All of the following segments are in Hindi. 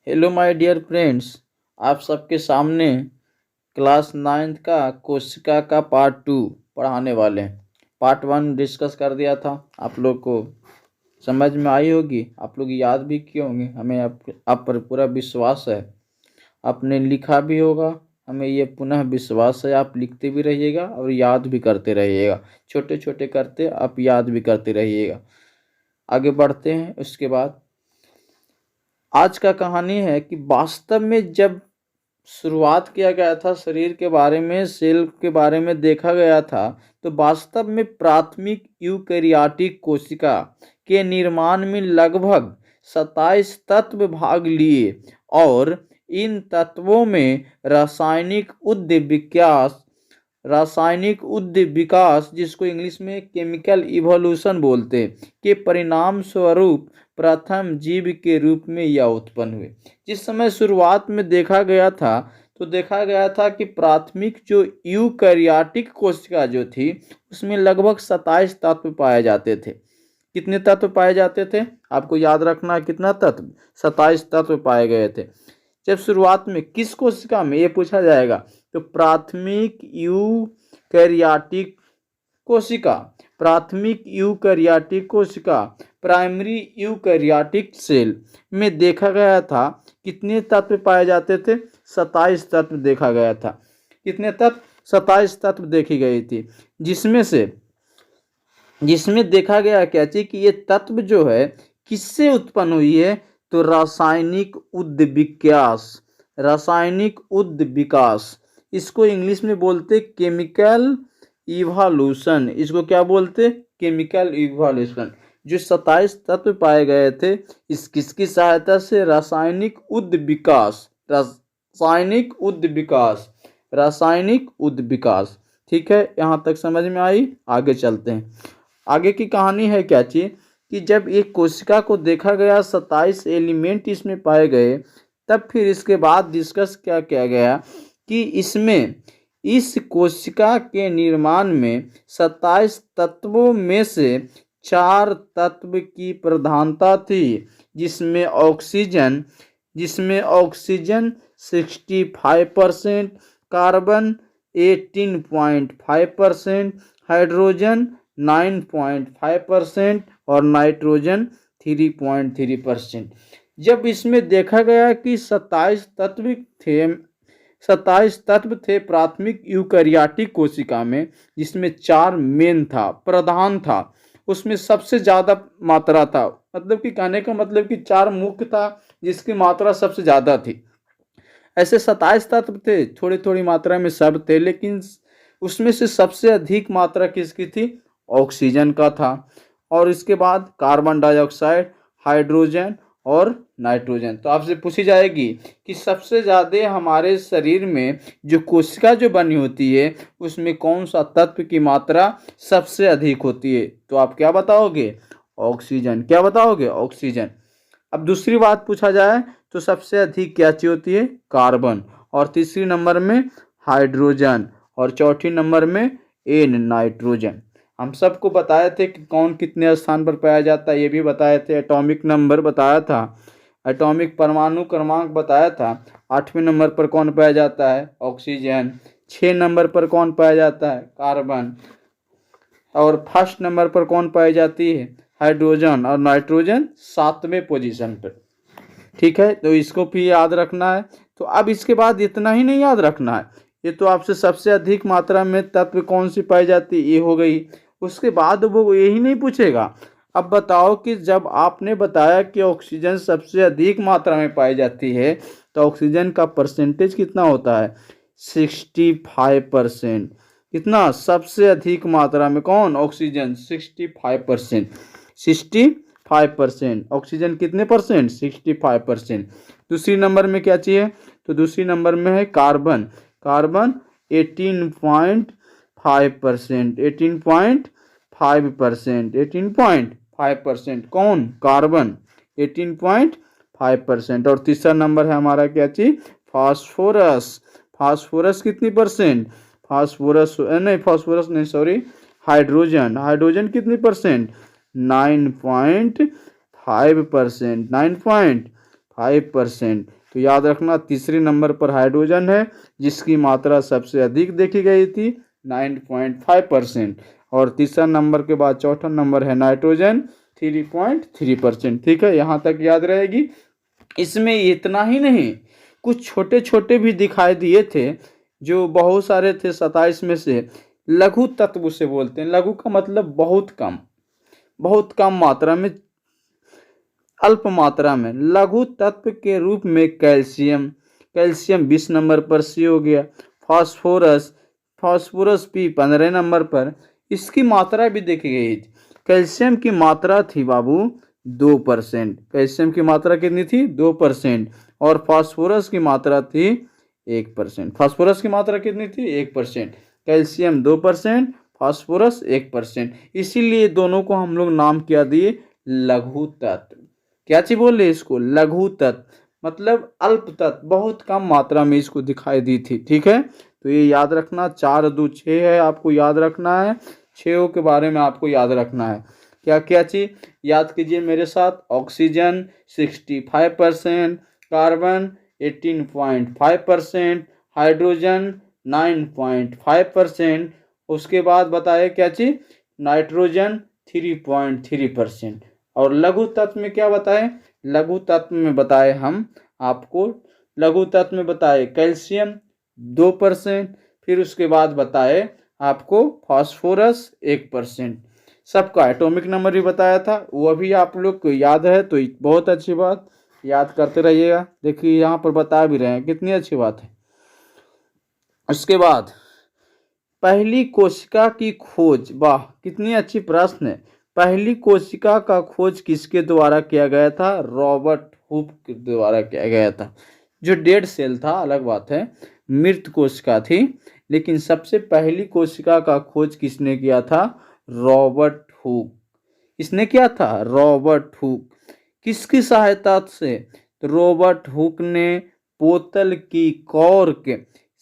Hello my dear friends. आप सबके सामने क्लास 9th का कोशिका का पार्ट 2 पढ़ाने वाले हैं। पार्ट 1 डिस्कस कर दिया था, आप लोग को समझ में आई होगी, आप लोग याद भी किए होंगे। हमें आप पर पूरा विश्वास है, आपने लिखा भी होगा। हमें ये पुनः विश्वास है, आप लिखते भी रहिएगा और याद भी करते रहिएगा। छोटे छोटे करते आप याद भी करते रहिएगा। आगे बढ़ते हैं। उसके बाद आज का कहानी है कि वास्तव में जब शुरुआत किया गया था, शरीर के बारे में, सेल के बारे में देखा गया था, तो वास्तव में प्राथमिक यूकैरियोटिक कोशिका के निर्माण में लगभग 27 तत्व भाग लिए और इन तत्वों में रासायनिक उद्दीप विकास, जिसको इंग्लिश में केमिकल इवोल्यूशन बोलते हैं, के परिणाम स्वरूप प्रथम जीव के रूप में यह उत्पन्न हुए। जिस समय शुरुआत में देखा गया था, तो देखा गया था कि प्राथमिक जो यूकैरियोटिक कोशिका जो थी, उसमें लगभग 27 तत्व पाए जाते थे। कितने तत्व पाए जाते थे आपको याद रखना है, कितना तत्व? 27 तत्व पाए गए थे जब शुरुआत में। किस कोशिका में, ये पूछा जाएगा। तो प्राथमिक यूकैरियोटिक कोशिका, प्राथमिक यूकैरियोटिक कोशिका, प्राइमरी यूकैरियोटिक सेल में देखा गया था। कितने तत्व पाए जाते थे? 27 तत्व देखा गया था। कितने तत्व? 27 तत्व देखी गई थी, जिसमें देखा गया क्या चीज कि ये तत्व जो है किससे उत्पन्न हुई है? तो रासायनिक उद्द विकास, इसको इंग्लिश में बोलते केमिकल इवोल्यूशन। इसको क्या बोलते? Chemical evolution. जो 27 तत्व पाए गए थे, इस किसकी सहायता से? रासायनिक उद्द विकास। ठीक है, यहाँ तक समझ में आई। आगे चलते हैं। आगे की कहानी है क्या चीज कि जब एक कोशिका को देखा गया, 27 एलिमेंट इसमें पाए गए, तब फिर इसके बाद डिस्कस क्या किया गया कि इस कोशिका के निर्माण में 27 तत्वों में से 4 तत्व की प्रधानता थी, जिसमें ऑक्सीजन 65%, कार्बन 18.5%, हाइड्रोजन 9.5% और नाइट्रोजन 3.3%। जब इसमें देखा गया कि 27 तत्व थे प्राथमिक यूकैरियोटिक कोशिका में, जिसमें 4 मेन था, प्रधान था, उसमें सबसे ज्यादा मात्रा था। मतलब कि कहने का मतलब कि 4 मुख्य था जिसकी मात्रा सबसे ज्यादा थी। ऐसे 27 तत्व थे, थोड़ी थोड़ी मात्रा में सब थे, लेकिन उसमें से सबसे अधिक मात्रा किसकी थी? ऑक्सीजन का था। और इसके बाद कार्बन डाइऑक्साइड, हाइड्रोजन और नाइट्रोजन। तो आपसे पूछी जाएगी कि सबसे ज़्यादा हमारे शरीर में जो कोशिका जो बनी होती है, उसमें कौन सा तत्व की मात्रा सबसे अधिक होती है? तो आप क्या बताओगे? ऑक्सीजन। क्या बताओगे? ऑक्सीजन। अब दूसरी बात पूछा जाए तो सबसे अधिक क्या चीज होती है? कार्बन। और तीसरी नंबर में हाइड्रोजन और चौथी नंबर में नाइट्रोजन। हम सबको बताए थे कि कौन कितने स्थान पर पाया जाता है, ये भी बताए थे। एटॉमिक नंबर बताया था, एटॉमिक परमाणु क्रमांक बताया था। 8वें नंबर पर कौन पाया जाता है? ऑक्सीजन। 6 नंबर पर कौन पाया जाता है? कार्बन। और फर्स्ट नंबर पर कौन पाई जाती है? हाइड्रोजन। और नाइट्रोजन 7वें पोजीशन पर। ठीक है, तो इसको भी याद रखना है। तो अब इसके बाद इतना ही नहीं याद रखना है, ये तो आपसे सबसे अधिक मात्रा में तत्व कौन सी पाई जाती है ये हो गई। उसके बाद वो यही नहीं पूछेगा, अब बताओ कि जब आपने बताया कि ऑक्सीजन सबसे अधिक मात्रा में पाई जाती है, तो ऑक्सीजन का परसेंटेज कितना होता है? 65%। कितना? सबसे अधिक मात्रा में कौन? ऑक्सीजन 65%। 65%। ऑक्सीजन कितने परसेंट? 65%। दूसरी नंबर में क्या चाहिए? तो दूसरी नंबर में है कार्बन। कार्बन 18.5%। 18.5%। 18.5%। कौन? कार्बन 18.5%। और तीसरा नंबर है हमारा क्या चीज? फास्फोरस। फास्फोरस कितनी परसेंट? फास्फोरस नहीं, सॉरी, हाइड्रोजन। हाइड्रोजन कितनी परसेंट? 9.5%। 9.5%। तो याद रखना तीसरे नंबर पर हाइड्रोजन है जिसकी मात्रा सबसे अधिक देखी गई थी 9.5%। और तीसरा नंबर के बाद चौथा नंबर है नाइट्रोजन 3.3%। ठीक है, यहाँ तक याद रहेगी। इसमें इतना ही नहीं, कुछ छोटे छोटे भी दिखाई दिए थे जो बहुत सारे थे 27 में से। लघु तत्व उसे बोलते हैं। लघु का मतलब बहुत कम मात्रा में, अल्प मात्रा में। लघु तत्व के रूप में कैल्शियम, कैल्शियम 20 नंबर पर सी हो गया। फास्फोरस, फास्फोरस भी 15 नंबर पर। इसकी मात्रा भी देखी गई थी। कैल्शियम की मात्रा थी बाबू 2%। कैल्शियम की मात्रा कितनी थी? 2%। और फास्फोरस की मात्रा थी 1%। फास्फोरस की मात्रा कितनी थी? 1%। Calcium 2%, phosphorus 1%। इसीलिए दोनों को हम लोग नाम क्या दिए? लघु तत्व। क्या चीज बोल रहे इसको? लघु तत्व मतलब अल्प तत्व, बहुत कम मात्रा में इसको दिखाई दी थी। ठीक है, तो ये याद रखना। 4 2 6 है, आपको याद रखना है। 6 के बारे में आपको याद रखना है। क्या क्या चीज याद कीजिए मेरे साथ? Oxygen 65%, carbon 18.5%, hydrogen 9.5%। उसके बाद बताए क्या चीज? नाइट्रोजन 3.3%। और लघु तत्व में क्या बताए? लघु तत्व में बताए हम आपको, लघु तत्व में बताए कैल्शियम 2%, फिर उसके बाद बताए आपको फास्फोरस 1%। सबका एटॉमिक नंबर भी बताया था, वो भी आप लोग को याद है तो बहुत अच्छी बात, याद करते रहिएगा। देखिए यहाँ पर बता भी रहे हैं, कितनी अच्छी बात है। उसके बाद पहली कोशिका की खोज, वाह कितनी अच्छी प्रश्न है। पहली कोशिका का खोज किसके द्वारा किया गया था? रॉबर्ट हुक के द्वारा किया गया था। जो डेड सेल था अलग बात है, मृत कोशिका थी, लेकिन सबसे पहली कोशिका का खोज किसने किया था? Robert Hooke. इसने किया था? Robert Hooke. किसकी सहायता से? तो रॉबर्ट हुक ने बोतल की कॉर्क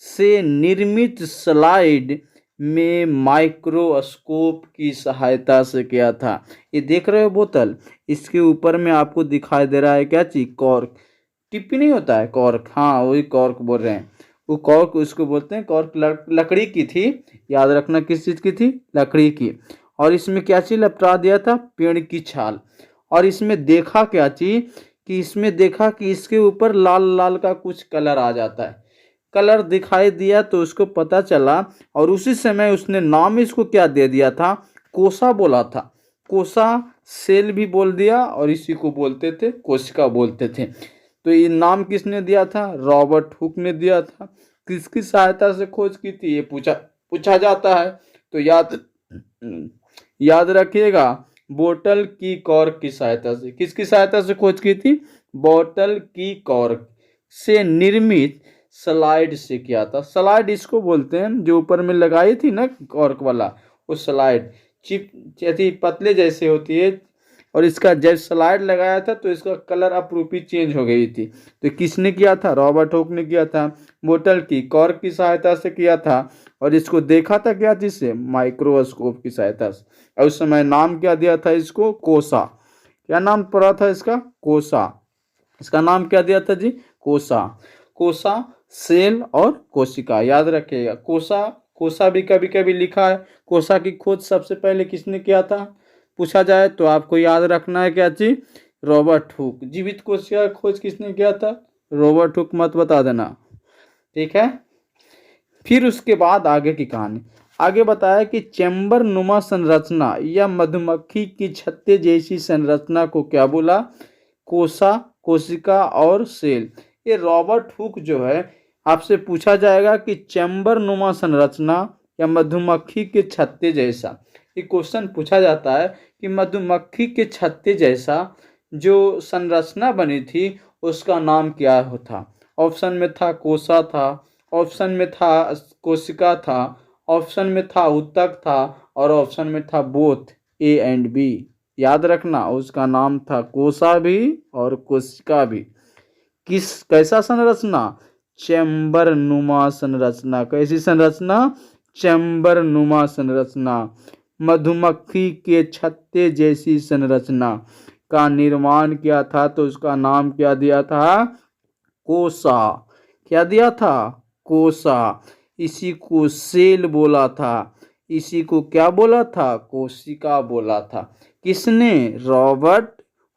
से निर्मित स्लाइड में माइक्रोस्कोप की सहायता से किया था। ये देख रहे हो बोतल, इसके ऊपर में आपको दिखाई दे रहा है क्या चीज? कॉर्क। टिप्पी नहीं होता है कॉर्क, हाँ वही कॉर्क बोल रहे हैं। वो कॉर्क उसको बोलते हैं। कॉर्क लकड़ी की थी, याद रखना किस चीज की थी? लकड़ी की। और इसमें क्या चीज लपटा दिया था? पेड़ की छाल। और इसमें देखा क्या चीज कि इसमें देखा कि इसके ऊपर लाल लाल का कुछ कलर आ जाता है। कलर दिखाई दिया तो उसको पता चला, और उसी समय उसने नाम इसको क्या दे दिया था? कोसा बोला था। कोसा सेल भी बोल दिया, और इसी को बोलते थे कोशिका बोलते थे। तो ये नाम किसने दिया था? रॉबर्ट हुक ने दिया था। किसकी सहायता से खोज की थी? ये पूछा जाता है। तो याद रखिएगा, बोतल की कॉर्क की सहायता से। किसकी सहायता से खोज की थी? बोतल की कॉर्क से निर्मित स्लाइड से किया था। स्लाइड इसको बोलते हैं जो ऊपर में लगाई थी ना कॉर्क वाला, वो स्लाइड चिप ऐसी पतले जैसे होती है। और इसका जब स्लाइड लगाया था तो इसका कलर अपरूपी चेंज हो गई थी। तो किसने किया था? रॉबर्ट हुक ने किया था। बोतल की कॉर्क की सहायता से किया था। और इसको देखा था क्या चीज से? माइक्रोस्कोप की सहायता से। और उस समय नाम क्या दिया था इसको? कोसा। क्या नाम पड़ा था इसका? कोसा। इसका नाम क्या दिया था जी? कोसा। कोसा सेल और कोशिका, याद रखिएगा। कोसा, कोसा भी कभी कभी लिखा है। कोसा की खोज सबसे पहले किसने किया था पूछा जाए तो आपको याद रखना है क्या चीज? Robert Hooke. जीवित कोशिका की खोज किसने किया था? रॉबर्ट हुक मत बता देना, ठीक है। फिर उसके बाद आगे की कहानी। आगे बताया कि चैम्बर नुमा संरचना या मधुमक्खी की छत्ते जैसी संरचना को क्या बोला? कोसा, कोशिका और सेल। ये रॉबर्ट हुक जो है, आपसे पूछा जाएगा कि चैम्बर नुमा संरचना या मधुमक्खी के छत्ते जैसा, ये क्वेश्चन पूछा जाता है कि मधुमक्खी के छत्ते जैसा जो संरचना बनी थी उसका नाम क्या था? ऑप्शन में था कोसा था, ऑप्शन में था कोशिका था, ऑप्शन में था उत्तक था, और ऑप्शन में था बोथ, ए एंड बी। याद रखना उसका नाम था कोसा भी और कोशिका भी। कैसा संरचना? चैम्बर नुमा संरचना। कैसी संरचना? चैम्बर नुमा संरचना। मधुमक्खी के छत्ते जैसी संरचना का निर्माण किया था, तो उसका नाम क्या दिया था? कोसा। क्या दिया था? कोसा। इसी को सेल बोला था, इसी को क्या बोला था? कोशिका बोला था। किसने? रॉबर्ट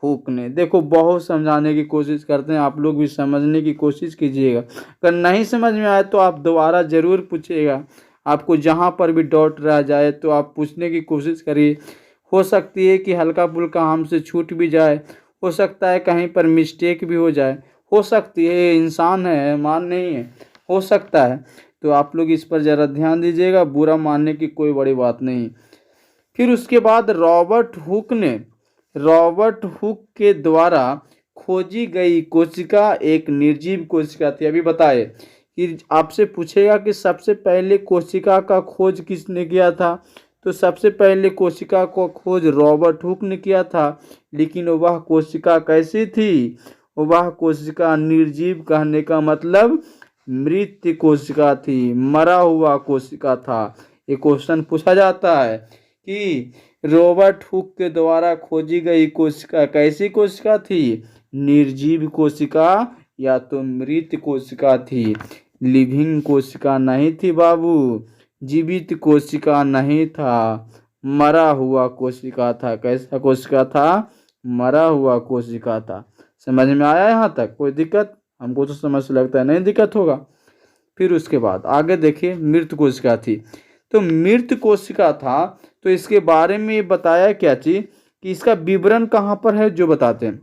हुक ने। देखो बहुत समझाने की कोशिश करते हैं, आप लोग भी समझने की कोशिश कीजिएगा। अगर नहीं समझ में आए तो आप दोबारा जरूर पूछिएगा। आपको जहाँ पर भी डाउट रह जाए तो आप पूछने की कोशिश करिए। हो सकती है कि हल्का फुल्का हमसे छूट भी जाए, हो सकता है कहीं पर मिस्टेक भी हो जाए, हो सकती है, इंसान है, मान नहीं है, हो सकता है। तो आप लोग इस पर ज़रा ध्यान दीजिएगा, बुरा मानने की कोई बड़ी बात नहीं। फिर उसके बाद रॉबर्ट हुक के द्वारा खोजी गई कोशिका एक निर्जीव कोशिका थी। अभी बताए कि आपसे पूछेगा कि सबसे पहले कोशिका का खोज किसने किया था, तो सबसे पहले कोशिका को खोज रॉबर्ट हुक ने किया था। लेकिन वह कोशिका कैसी थी? वह कोशिका निर्जीव कहने का मतलब मृत कोशिका थी, मरा हुआ कोशिका था। ये क्वेश्चन पूछा जाता है कि रॉबर्ट हुक के द्वारा खोजी गई कोशिका कैसी कोशिका थी? निर्जीव कोशिका या तो मृत कोशिका थी। लिविंग कोशिका नहीं थी बाबू, जीवित कोशिका नहीं था, मरा हुआ कोशिका था। कैसा कोशिका था? मरा हुआ कोशिका था। समझ में आया यहाँ तक? कोई दिक्कत? हमको तो समझ लगता है नहीं दिक्कत होगा। फिर उसके बाद आगे देखिए, मृत कोशिका थी। तो मृत कोशिका था तो इसके बारे में बताया क्या चीज कि इसका विवरण कहाँ पर है जो बताते हैं,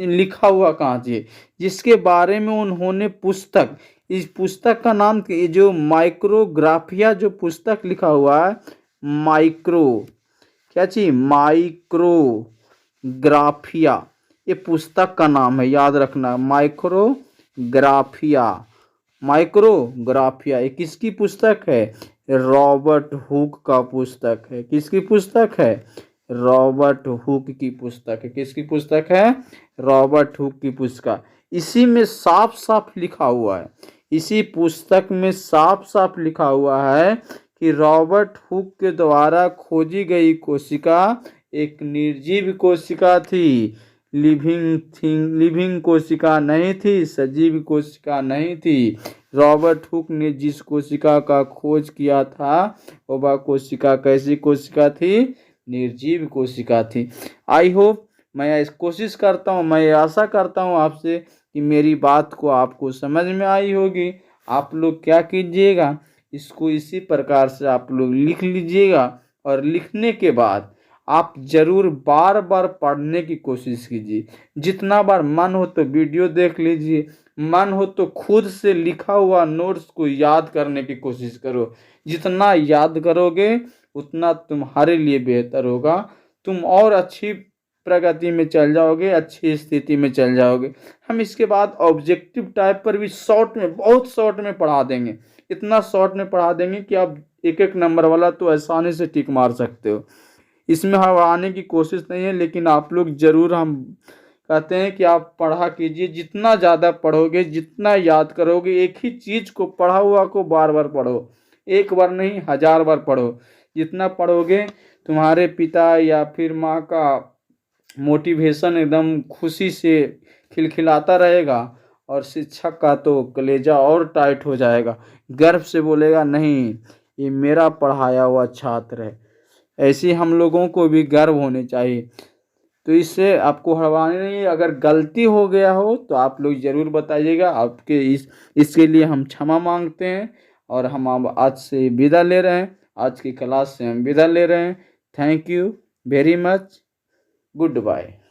लिखा हुआ कहाँ चाहिए, जिसके बारे में उन्होंने पुस्तक, इस पुस्तक का नाम ये जो माइक्रोग्राफिया जो पुस्तक लिखा हुआ है, माइक्रो क्या चीज, माइक्रोग्राफिया, ये पुस्तक का नाम है, याद रखना। माइक्रोग्राफिया ये किसकी पुस्तक है? रॉबर्ट हुक का पुस्तक है। किसकी पुस्तक है? रॉबर्ट हुक की पुस्तक है। किसकी पुस्तक है? रॉबर्ट हुक की पुस्तक। इसी में साफ साफ लिखा हुआ है, इसी पुस्तक में साफ साफ लिखा हुआ है कि रॉबर्ट हुक के द्वारा खोजी गई कोशिका एक निर्जीव कोशिका थी, लिविंग कोशिका नहीं थी, सजीव कोशिका नहीं थी। रॉबर्ट हुक ने जिस कोशिका का खोज किया था वह कोशिका कैसी कोशिका थी? निर्जीव कोशिका थी। आई होप, मैं इस कोशिश करता हूँ, मैं आशा करता हूँ आपसे कि मेरी बात को आपको समझ में आई होगी। आप लोग क्या कीजिएगा, इसको इसी प्रकार से आप लोग लिख लीजिएगा, और लिखने के बाद आप जरूर बार बार पढ़ने की कोशिश कीजिए। जितना बार मन हो तो वीडियो देख लीजिए, मन हो तो खुद से लिखा हुआ नोट्स को याद करने की कोशिश करो। जितना याद करोगे उतना तुम्हारे लिए बेहतर होगा, तुम और अच्छी प्रगति में चल जाओगे, अच्छी स्थिति में चल जाओगे। हम इसके बाद ऑब्जेक्टिव टाइप पर भी शॉर्ट में, बहुत शॉर्ट में पढ़ा देंगे। इतना शॉर्ट में पढ़ा देंगे कि आप एक एक नंबर वाला तो आसानी से टिक मार सकते हो। इसमें हम आने की कोशिश नहीं है, लेकिन आप लोग जरूर, हम कहते हैं कि आप पढ़ा कीजिए। जितना ज़्यादा पढ़ोगे, जितना याद करोगे, एक ही चीज़ को पढ़ा हुआ को बार बार पढ़ो, एक बार नहीं 1000 बार पढ़ो। जितना पढ़ोगे तुम्हारे पिता या फिर माँ का मोटिवेशन एकदम खुशी से खिलखिलाता रहेगा, और शिक्षक का तो कलेजा और टाइट हो जाएगा, गर्व से बोलेगा नहीं ये मेरा पढ़ाया हुआ छात्र है। ऐसे हम लोगों को भी गर्व होने चाहिए। तो इससे आपको हड़बड़ाना नहीं है। अगर गलती हो गया हो तो आप लोग ज़रूर बताइएगा। आपके इसके लिए हम क्षमा मांगते हैं, और हम अब आज से विदा ले रहे हैं, आज की क्लास से हम विदा ले रहे हैं। Thank you very much, good bye.